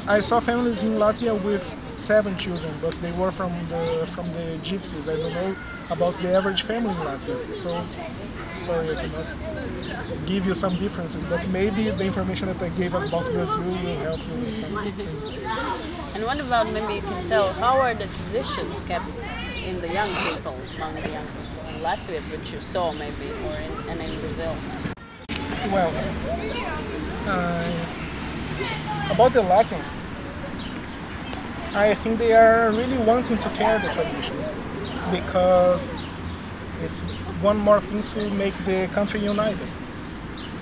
I saw families in Latvia with 7 children, but they were from the gypsies. I don't know about the average family in Latvia. So sorry, I cannot give you some differences, but maybe the information that I gave about Brazil will help you with something. And what about, maybe you can tell, how are the traditions kept in the young people, among the young people in Latvia, which you saw maybe, or in Brazil? Well, about the Latvians, I think they are really wanting to carry the traditions because it's one more thing to make the country united.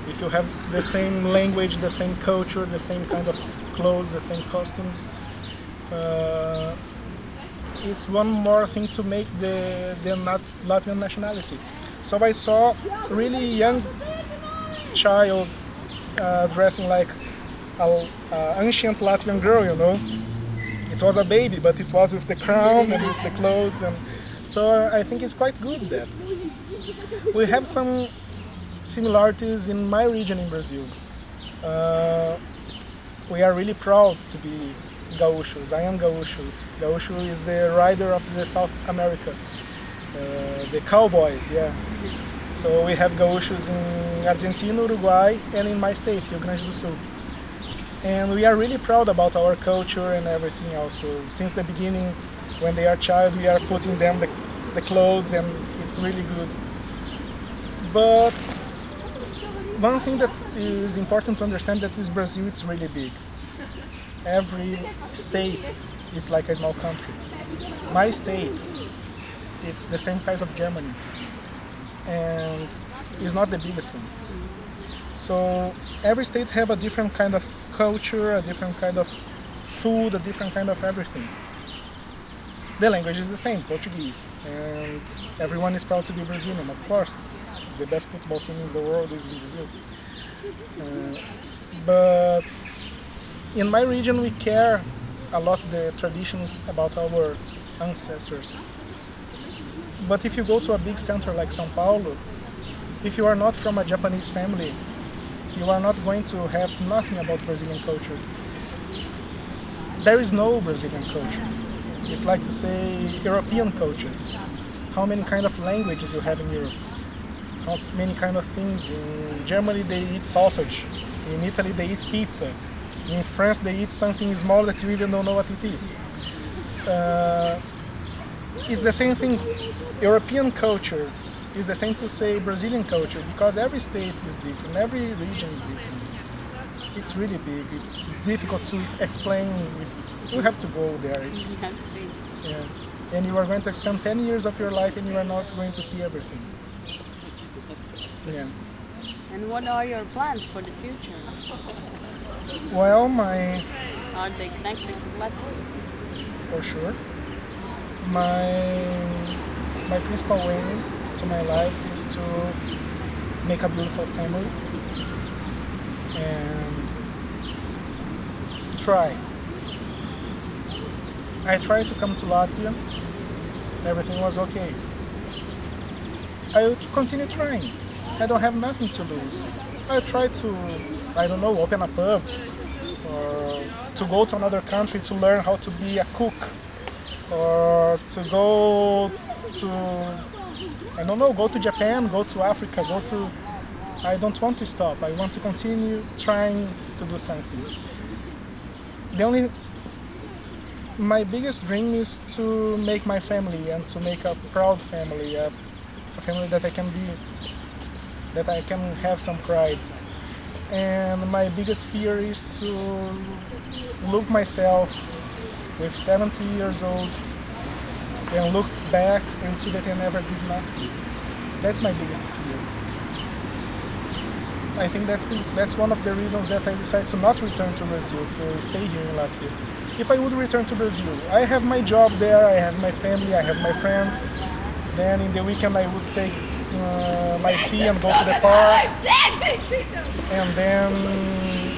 If you have the same language, the same culture, the same kind of clothes, the same costumes, it's one more thing to make the Latvian nationality. So I saw a really young child dressing like an ancient Latvian girl, you know. It was a baby, but it was with the crown and with the clothes, and so I think it's quite good that we have some similarities in my region in Brazil. We are really proud to be Gaúchos. I am Gaúcho. Gaúcho is the rider of the South America, the cowboys, yeah. So we have Gaúchos in Argentina, Uruguay, and in my state, Rio Grande do Sul. And we are really proud about our culture and everything else. So since the beginning, when they are child, we are putting them the clothes, and it's really good. But one thing that is important to understand that is Brazil, it's really big. Every state is like a small country. My state, it's the same size of Germany, and is not the biggest one. So every state have a different kind of culture, a different kind of food, a different kind of everything. The language is the same, Portuguese, and everyone is proud to be Brazilian, of course. The best football team in the world is in Brazil. But in my region, we care a lot the traditions about our ancestors. But if you go to a big center like São Paulo, if you are not from a Japanese family, you are not going to have nothing about Brazilian culture. There is no Brazilian culture. It's like to say European culture. How many kind of languages you have in Europe? How many kind of things? In Germany they eat sausage. In Italy they eat pizza. In France they eat something small that you even don't know what it is. It's the same thing. European culture is the same to say Brazilian culture, because every state is different, every region is different. It's really big. It's difficult to explain. If you have to go there. It's, yeah. And you are going to spend 10 years of your life and you are not going to see everything. Yeah. And what are your plans for the future? Well, Are they connected with Latvia? For sure. My principal aim to my life is to make a beautiful family and try. I tried to come to Latvia. Everything was okay. I would continue trying. I don't have nothing to lose. I tried to, I don't know, open a pub or to go to another country to learn how to be a cook, or to go to, I don't know, go to Japan, go to Africa, I don't want to stop. I want to continue trying to do something. My biggest dream is to make my family and to make a proud family, a family that I can have some pride. And my biggest fear is to look myself with 70 years old and look back and see that I never did nothing. That's my biggest fear. I think that's one of the reasons that I decided to not return to Brazil, to stay here in Latvia. If I would return to Brazil, I have my job there, I have my family, I have my friends. Then in the weekend I would take my tea and go to the park. And then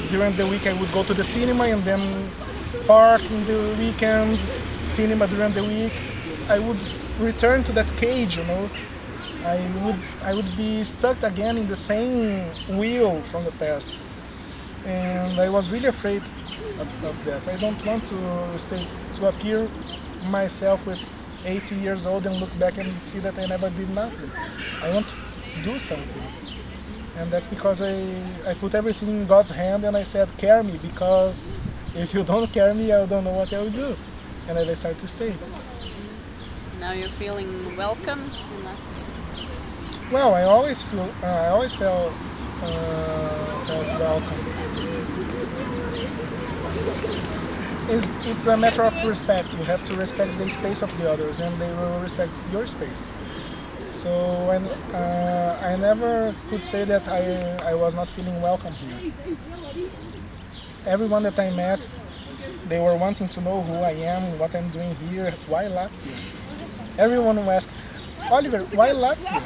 during the week I would go to the cinema, and then park in the weekend, cinema during the week. I would return to that cage, you know. I would be stuck again in the same wheel from the past. And I was really afraid of that. I don't want to appear myself with 80 years old and look back and see that I never did nothing. I want to do something. And that's because I put everything in God's hand and I said, carry me, because if you don't carry me, I don't know what I will do. And I decided to stay. Now you're feeling welcome in Latvia? Well, I always felt welcome. It's a matter of respect. You have to respect the space of the others, and they will respect your space. So I never could say that I was not feeling welcome here. Everyone that I met, they were wanting to know who I am, what I'm doing here, why Latvia. Everyone will ask, Oliver, why Latvia?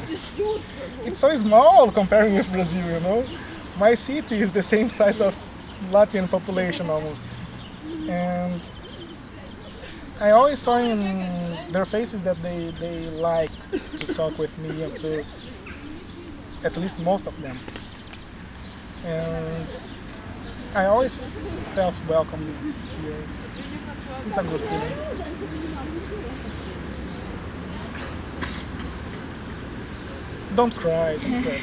It's so small comparing with Brazil, you know? My city is the same size of Latvian population almost. And I always saw in their faces that they like to talk with me, and to, at least most of them. And I always felt welcome here. It's a good feeling. Don't cry, don't cry.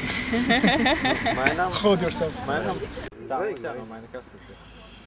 Hold yourself. Mijn naam? Daar, ik zeg al, mijn kast.